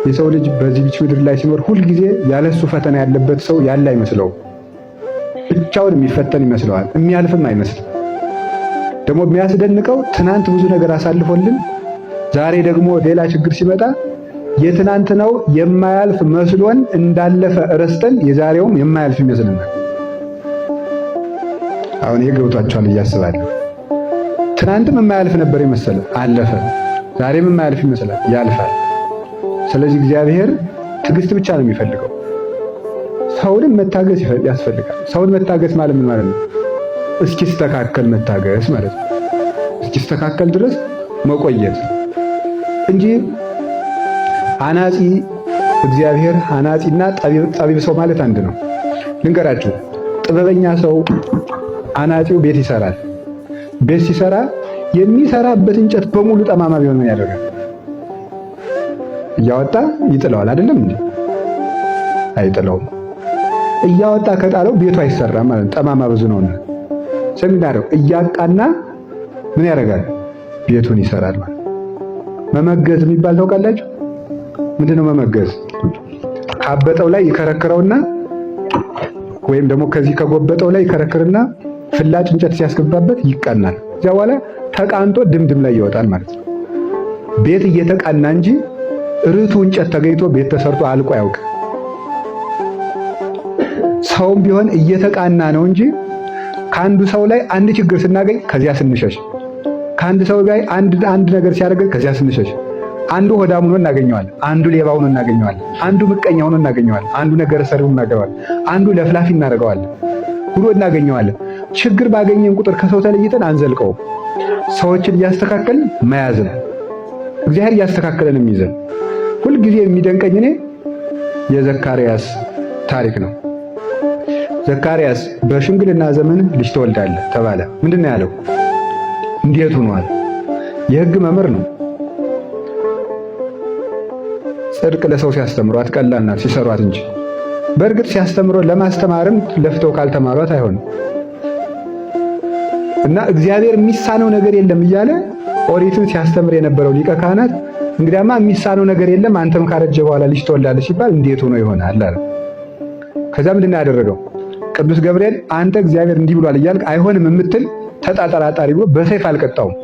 የሰው ልጅ በዚህ ምድር ላይ ሲኖር ሁልጊዜ ያለሱ ፈተና ያለበት ሰው ያለ አይመስለውም። ብቻውን የሚፈተን ይመስለዋል፣ የሚያልፍም አይመስልም። ደግሞ የሚያስደንቀው ትናንት ብዙ ነገር አሳልፎልን ዛሬ ደግሞ ሌላ ችግር ሲመጣ የትናንትናው የማያልፍ መስሎን እንዳለፈ ረስተን የዛሬውም የማያልፍ ይመስልናል። አሁን ይሄ ገብቷችኋል እያስባለሁ። ትናንትም የማያልፍ ነበር የመሰለ አለፈ፣ ዛሬም የማያልፍ ይመስላል ያልፋል። ስለዚህ እግዚአብሔር ትዕግስት ብቻ ነው የሚፈልገው። ሰውንም መታገስ ያስፈልጋል። ሰውን መታገስ ማለት ምን ማለት ነው? እስኪስተካከል መታገስ ማለት ነው። እስኪስተካከል ድረስ መቆየት እንጂ አናጺ እግዚአብሔር አናጺና ጠቢብ ሰው ማለት አንድ ነው። ልንገራችሁ፣ ጥበበኛ ሰው አናጺው ቤት ይሰራል። ቤት ሲሰራ የሚሰራበት እንጨት በሙሉ ጠማማ ቢሆን ምን ያደርጋል? እያወጣ ይጥለዋል። አይደለም እንዴ? አይጥለውም። እያወጣ ከጣለው ቤቱ አይሰራም ማለት ነው። ጠማማ ብዙ ነውና ሰሚናረው እያቃና ምን ያደርጋል? ቤቱን ይሰራል ማለት። መመገዝ የሚባል ታውቃላችሁ? ምንድነው መመገዝ? ካበጠው ላይ ይከረክረውና ወይም ደግሞ ከዚህ ከጎበጠው ላይ ይከረክርና ፍላጭ እንጨት ሲያስገባበት ይቃናል። እዚያ በኋላ ተቃንቶ ድምድም ላይ ይወጣል ማለት ነው። ቤት እየተቃና እንጂ ርቱ እንጨት ተገኝቶ ቤት ተሰርቶ አልቆ አያውቅም። ሰውም ቢሆን እየተቃና ነው እንጂ ከአንዱ ሰው ላይ አንድ ችግር ስናገኝ ከዚያ ስንሸሽ፣ ከአንድ ሰው ላይ አንድ ነገር ሲያደርግ ከዚያ ስንሸሽ፣ አንዱ ሆዳም ሆኖ እናገኘዋለን፣ አንዱ ሌባ ሆኖ እናገኘዋለን፣ አንዱ ምቀኛ ሆኖ እናገኘዋለን፣ አንዱ ነገር ሰሪ ሆኖ እናገኘዋለን፣ አንዱ ለፍላፊ እናደርገዋለን ብሎ እናገኘዋለን። ችግር ባገኘን ቁጥር ከሰው ተለይተን አንዘልቀውም። ሰዎችን እያስተካከልን መያዝ ነው። እግዚአብሔር እያስተካከለን የሚይዘን። ሁልጊዜ የሚደንቀኝ እኔ የዘካርያስ ታሪክ ነው። ዘካርያስ በሽምግልና ዘመን ልጅ ትወልዳለህ ተባለ። ምንድነው ያለው? እንዴት ሆኗል? የሕግ መምህር ነው። ጽድቅ ለሰው ሲያስተምሯት ቀላል ናት ሲሰሯት እንጂ። በእርግጥ ሲያስተምሮ ለማስተማርም ለፍተው ካልተማሯት አይሆንም። እና እግዚአብሔር የሚሳነው ነገር የለም እያለ ኦሪትን ሲያስተምር የነበረው ሊቀ ካህናት እንግዲያማ የሚሳነው ነገር የለም አንተም ካረጀ በኋላ ልጅ ትወልዳለህ ሲባል እንዴት ሆኖ ይሆናል አለ። ከዛ ምንድነው ያደረገው? ቅዱስ ገብርኤል አንተ እግዚአብሔር እንዲህ ብሏል እያልክ አይሆንም የምትል ተጣጣራጣሪ ብሎ በሰይፍ አልቀጣውም።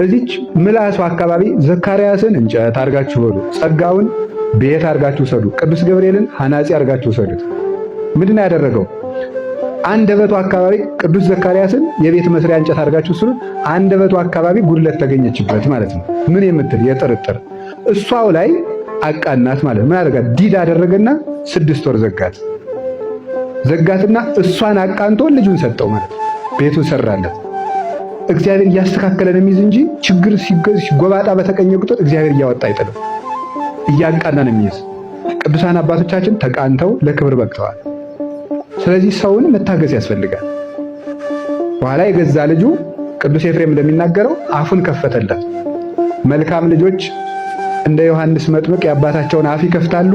እዚች ምላሱ አካባቢ ዘካርያስን እንጨት አርጋችሁ በሉ፣ ጸጋውን ቤት አርጋችሁ ሰዱ፣ ቅዱስ ገብርኤልን ሐናጺ አርጋችሁ ሰዱት። ምንድነው ያደረገው? አንደበቱ አካባቢ ቅዱስ ዘካርያስን የቤት መስሪያ እንጨት አርጋችሁ ስሉ፣ አንደበቱ አካባቢ ጉድለት ተገኘችበት ማለት ነው። ምን የምትል የጥርጥር እሷው ላይ አቃናት ማለት ምን አደረጋት? ዲዳ አደረገና 6 ወር ዘጋትና እሷን አቃንቶ ልጁን ሰጠው ማለት ቤቱን ሰራለት። እግዚአብሔር እያስተካከለን የሚይዝ እንጂ ችግር ሲጎባጣ በተቀኘ ቁጥር እግዚአብሔር እያወጣ አይጥልም፣ እያቃናን የሚይዝ። ቅዱሳን አባቶቻችን ተቃንተው ለክብር በቅተዋል። ስለዚህ ሰውን መታገስ ያስፈልጋል። በኋላ የገዛ ልጁ ቅዱስ ኤፍሬም እንደሚናገረው አፉን ከፈተለት። መልካም ልጆች እንደ ዮሐንስ መጥምቅ የአባታቸውን አፍ ይከፍታሉ፣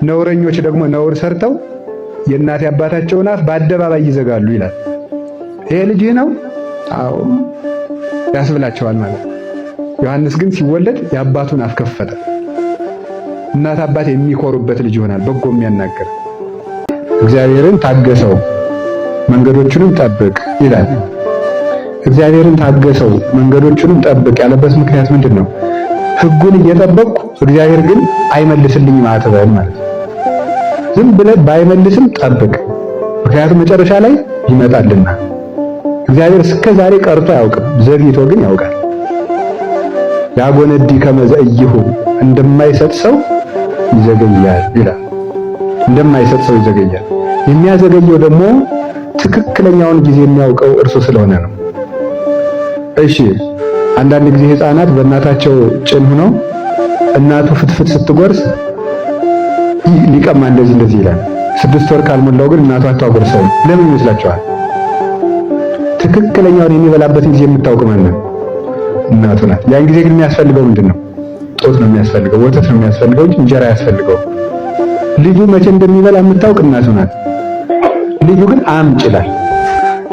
ነውረኞች ደግሞ ነውር ሰርተው የእናት አባታቸውን አፍ በአደባባይ ይዘጋሉ ይላል። ይሄ ልጅህ ነው? አዎ ያስብላቸዋል ማለት። ዮሐንስ ግን ሲወለድ የአባቱን አፍ ከፈተ። እናት አባት የሚኮሩበት ልጅ ይሆናል፣ በጎ የሚያናገር። እግዚአብሔርን ታገሰው መንገዶቹንም ጠብቅ ይላል። እግዚአብሔርን ታገሰው መንገዶቹንም ጠብቅ ያለበት ምክንያት ምንድን ነው? ሕጉን እየጠበቅኩ እግዚአብሔር ግን አይመልስልኝም አትበል ማለት ነው። ዝም ብለህ ባይመልስም ጠብቅ፣ ምክንያቱም መጨረሻ ላይ ይመጣልና። እግዚአብሔር እስከ ዛሬ ቀርቶ አያውቅም፣ ዘግይቶ ግን ያውቃል። ያጎነዲ ከመዘይሁ እንደማይሰጥ ሰው ይዘገያል ይላል። እንደማይሰጥ ሰው ይዘገያል። የሚያዘገየው ደግሞ ትክክለኛውን ጊዜ የሚያውቀው እርሱ ስለሆነ ነው። እሺ አንዳንድ ጊዜ ሕፃናት በእናታቸው ጭን ሆነው እናቱ ፍትፍት ስትጎርስ ሊቀማ እንደዚህ ይላል። 6 ወር ካልሞላው ግን እናቱ አታጎርሰው። ለምን ይመስላችኋል? ትክክለኛውን የሚበላበትን ጊዜ የምታውቅ ማን ነው? እናቱ ናት። ያን ጊዜ ግን የሚያስፈልገው ምንድነው? ጡት ነው የሚያስፈልገው፣ ወተት ነው የሚያስፈልገው እንጂ እንጀራ ያስፈልገው። ልጁ መቼ እንደሚበላ የምታውቅ እናቱ ናት። ልጁ ግን አምጭላል።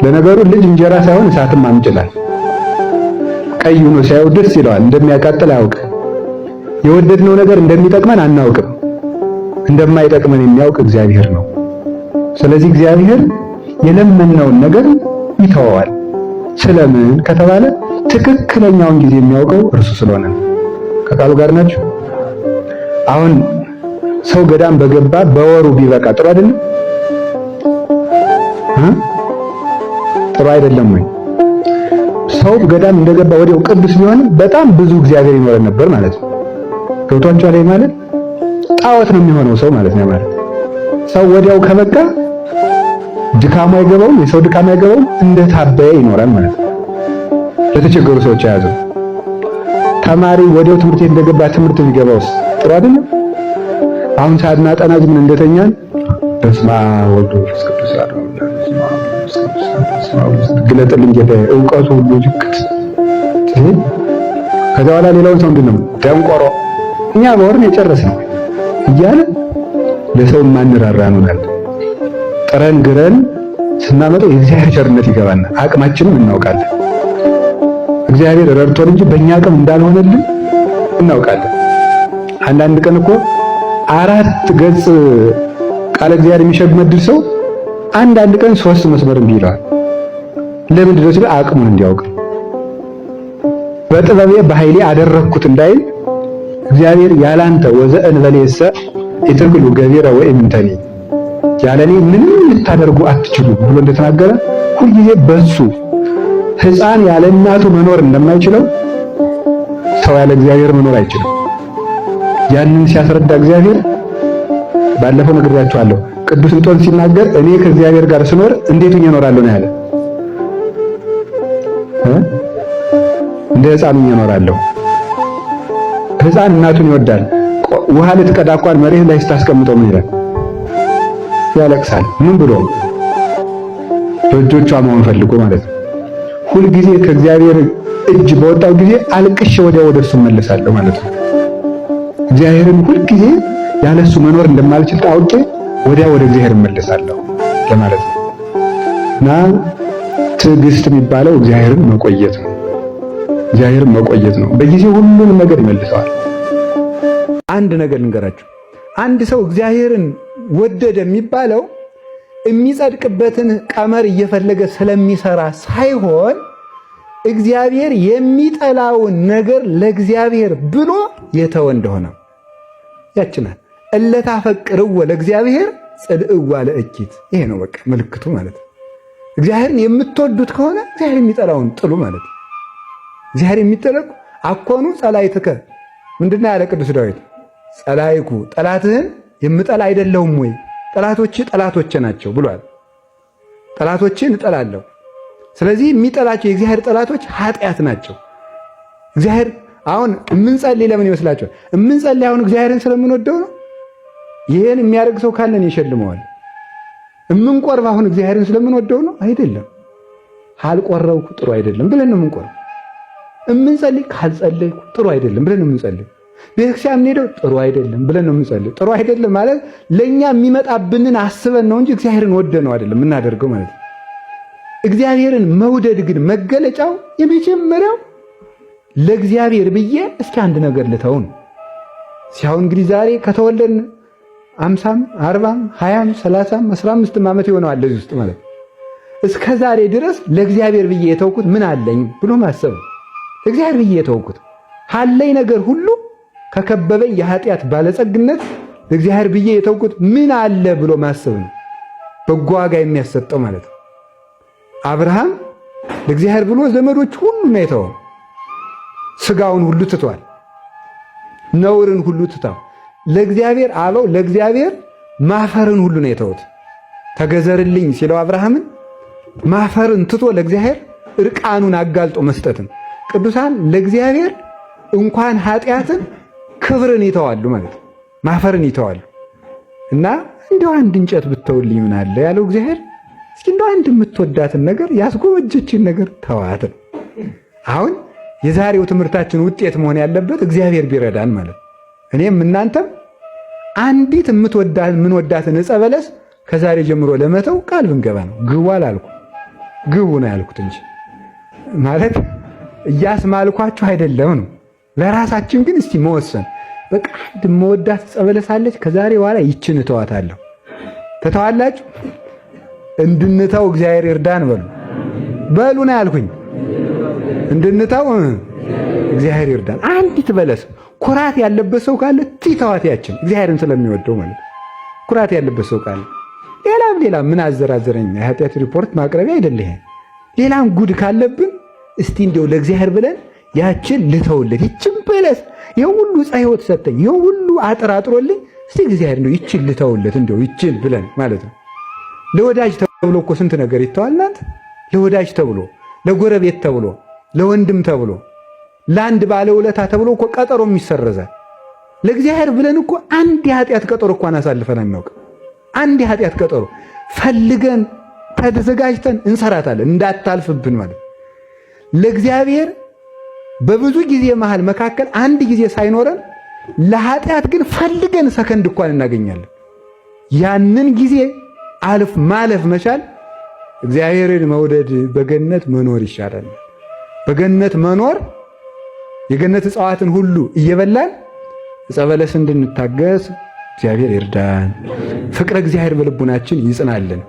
ለነገሩ ልጅ እንጀራ ሳይሆን እሳትም አምጭላል። ቀይ ሆኖ ሲያየው ደስ ይለዋል፣ እንደሚያቃጥል አያውቅ። የወደድነው ነገር እንደሚጠቅመን አናውቅም። እንደማይጠቅመን የሚያውቅ እግዚአብሔር ነው። ስለዚህ እግዚአብሔር የለመነውን ነገር ይተወዋል። ስለምን ከተባለ ትክክለኛውን ጊዜ የሚያውቀው እርሱ ስለሆነ ነው። ከቃሉ ጋር ናችሁ? አሁን ሰው ገዳም በገባ በወሩ ቢበቃ ጥሩ አይደለም? ጥሩ አይደለም ወይ? ሰው ገዳም እንደገባ ወዲያው ቅዱስ ቢሆን በጣም ብዙ እግዚአብሔር ይኖረን ነበር ማለት ነው። ገብቷችኋል? ላይ ማለት ጣዖት ነው የሚሆነው ሰው ማለት ነው። ማለት ሰው ወዲያው ከበቃ ድካሙ አይገባውም፣ የሰው ድካም አይገባውም፣ እንደታበየ ይኖራል ማለት ነው። ለተቸገሩ ሰዎች ያዘው ተማሪ ወዲያው ትምህርት ቤት እንደገባ ትምህርት ቢገባውስ ጥሩ አይደለም? አሁን ሳናጠና ዝም እንደተኛን በስመ አብ ወወልድ ወመንፈስ ቅዱስ ግለጥልኝ ጌታዬ እውቀቱ ሁሉ ዝቅት። ከዛ በኋላ ሌላውን ሰው ምንድነው ደንቆሮ እኛ በወርን የጨረስነው እያለ ለሰው ማንራራ እንሆናለን። ጥረን ግረን ስናመጣው የእግዚአብሔር ቸርነት ይገባና አቅማችንን እናውቃለን። እግዚአብሔር ረድቶን እንጂ በእኛ አቅም እንዳልሆነልን እናውቃለን። አንዳንድ ቀን እኮ 4 ገጽ ቃለ እግዚአብሔር የሚሸመድድ ሰው አንዳንድ ቀን 3 መስመር እንዲህ ይለዋል። ለምንድን ነው ሲል አቅሙን እንዲያውቅ በጥበቤ በኃይሌ አደረግኩት እንዳይል እግዚአብሔር ያላንተ ወዘእንበሌሰ ኢትክሉ ገቢረ ወእምንተኒ ያለኔ ምንም ልታደርጉ አትችሉ ብሎ እንደተናገረ ሁልጊዜ በሱ ሕፃን ያለ እናቱ መኖር እንደማይችለው ሰው ያለ እግዚአብሔር መኖር አይችልም። ያንን ሲያስረዳ እግዚአብሔር ባለፈው ነግሬያችኋለሁ። ቅዱስ እንጦንስ ሲናገር እኔ ከእግዚአብሔር ጋር ስኖር እንዴት ሆኜ እኖራለሁ ነው ያለ። እንደ ሕፃን ሆኜ እኖራለሁ። ሕፃን እናቱን ይወዳል። ውሃ ልትቀዳ እንኳን መሬት ላይ ስታስቀምጠው ምን ይላል? ያለቅሳል። ምን ብሎ? በእጆቿ መሆን ፈልጎ ማለት ነው። ሁልጊዜ ከእግዚአብሔር እጅ በወጣው ጊዜ አልቅሼ ወዲያ ወደ እሱ እመለሳለሁ ማለት ነው። እግዚአብሔርን ሁልጊዜ ያለሱ መኖር እንደማልችል ታውቄ ወዲያ ወደ እግዚአብሔር እመለሳለሁ ለማለት ነው። እና ትዕግስት የሚባለው እግዚአብሔርን መቆየት ነው። እግዚአብሔርን መቆየት ነው። በጊዜው ሁሉንም ነገር ይመልሰዋል። አንድ ነገር ልንገራችሁ። አንድ ሰው እግዚአብሔርን ወደደ የሚባለው የሚጸድቅበትን ቀመር እየፈለገ ስለሚሰራ ሳይሆን እግዚአብሔር የሚጠላውን ነገር ለእግዚአብሔር ብሎ የተወ እንደሆነ ያችናል። እለታፈቅርዎ ለእግዚአብሔር ጽድዕዋ ለእኪት። ይሄ ነው በቃ ምልክቱ ማለት ነው። እግዚአብሔርን የምትወዱት ከሆነ እግዚአብሔር የሚጠላውን ጥሉ ማለት ነው። እግዚአብሔር የሚጠላው አኮኑ ጸላይትከ ምንድነው ያለ ቅዱስ ዳዊት? ጸላይኩ ጠላትህን የምጠላ አይደለሁም ወይ? ጠላቶች ጠላቶቼ ናቸው ብሏል። ጠላቶችን እጠላለሁ። ስለዚህ የሚጠላቸው የእግዚአብሔር ጠላቶች ኃጢአት ናቸው። እግዚአብሔር አሁን የምንጸልይ ለምን ይመስላችኋል? የምንጸልይ አሁን እግዚአብሔርን ስለምንወደው ነው። ይሄን የሚያደርግ ሰው ካለን ይሸልመዋል። የምንቆርብ አሁን እግዚአብሔርን ስለምንወደው ነው አይደለም። ካልቆረብኩ ጥሩ አይደለም ብለን ነው የምንቆርብ። የምንጸልይ ካልጸለይኩ ጥሩ አይደለም ብለን ነው የምንጸልይ። ቤተክርስቲያን ሄደው ጥሩ አይደለም ብለን ነው የምንጸልይ። ጥሩ አይደለም ማለት ለኛ የሚመጣብንን አስበን ነው እንጂ እግዚአብሔርን ወደነው አይደለም የምናደርገው ማለት ነው። እግዚአብሔርን መውደድ ግን መገለጫው የመጀመሪያው ለእግዚአብሔር ብዬ እስኪ አንድ ነገር ልተውን ሲያው እንግዲህ ዛሬ ከተወለድን 50 40 20 30 15 ዓመት ይሆነዋል ለዚህ ውስጥ ማለት እስከ ዛሬ ድረስ ለእግዚአብሔር ብዬ የተውኩት ምን አለኝ ብሎ ማሰብ። ለእግዚአብሔር ብዬ የተውኩት ካለኝ ነገር ሁሉ ከከበበኝ የኃጢአት ባለጸግነት ለእግዚአብሔር ብዬ የተውኩት ምን አለ ብሎ ማሰብ ነው በጎ ዋጋ የሚያሰጠው ማለት ነው። አብርሃም ለእግዚአብሔር ብሎ ዘመዶች ሁሉ ነው የተወው። ስጋውን ሁሉ ትቷል። ነውርን ሁሉ ትቷል። ለእግዚአብሔር አበው ለእግዚአብሔር ማፈርን ሁሉ ነው የተውት። ተገዘርልኝ ሲለው አብርሃምን ማፈርን ትቶ ለእግዚአብሔር እርቃኑን አጋልጦ መስጠትን። ቅዱሳን ለእግዚአብሔር እንኳን ኃጢአትን ክብርን ይተዋሉ ማለት ነው። ማፈርን ይተዋሉ። እና እንደው አንድ እንጨት ብትተውልኝ ምን አለ ያለው እግዚአብሔር። እስኪ እንደው አንድ የምትወዳትን ነገር ያስጎመጀችን ነገር ተዋት። አሁን የዛሬው ትምህርታችን ውጤት መሆን ያለበት እግዚአብሔር ቢረዳን ማለት እኔም እናንተም አንዲት የምንወዳትን ዕፀ በለስ ከዛሬ ጀምሮ ለመተው ቃል ብንገባ ነው። ግቡ አላልኩ፣ ግቡ ነው ያልኩት እንጂ ማለት እያስማልኳችሁ አይደለም ነው። ለራሳችን ግን እስቲ መወሰን በቃ አንድ መወዳት ጸበለስ አለች። ከዛሬ በኋላ ይችን እተዋታለሁ። ተተዋላችሁ? እንድንተው እግዚአብሔር ይርዳን በሉ ነው ያልኩኝ። እንድንተው እግዚአብሔር ይርዳን። አንዲት በለስ ኩራት ያለበት ሰው ካለ ትተዋት ያችን እግዚአብሔርን ስለሚወደው ማለት ኩራት ያለበት ሰው ካለ ሌላም ምን አዘራዘረኝ የኃጢአት ሪፖርት ማቅረቢያ አይደለ ይሄ። ሌላም ጉድ ካለብን እስቲ እንደው ለእግዚአብሔር ብለን ያችን ልተውለት። ይችን በለስ ይሄው ሁሉ ፀሐይወት ሰጠኝ፣ ይሄው ሁሉ አጥራጥሮልኝ፣ እስቲ እግዚአብሔር እንደው ይችን ልተውለት እንደው ይችን ብለን ማለት ነው። ለወዳጅ ተብሎ እኮ ስንት ነገር ይተዋል እናንተ። ለወዳጅ ተብሎ፣ ለጎረቤት ተብሎ፣ ለወንድም ተብሎ፣ ለአንድ ባለውለታ ተብሎ እኮ ቀጠሮም ይሰረዛል። ለእግዚአብሔር ብለን እኮ አንድ የኃጢአት ቀጠሮ እኮ አሳልፈን አናውቅ። አንድ የኃጢአት ቀጠሮ ፈልገን ተዘጋጅተን እንሰራታለን እንዳታልፍብን ማለት። ለእግዚአብሔር በብዙ ጊዜ መካከል አንድ ጊዜ ሳይኖረን ለኃጢአት ግን ፈልገን ሰከንድ እንኳን እናገኛለን። ያንን ጊዜ ማለፍ መቻል እግዚአብሔርን መውደድ በገነት መኖር ይሻላል። በገነት መኖር የገነት እጽዋትን ሁሉ እየበላን ዕፀ በለስ እንድንታገስ እግዚአብሔር ይርዳን። ፍቅረ እግዚአብሔር በልቡናችን ይጽናልን።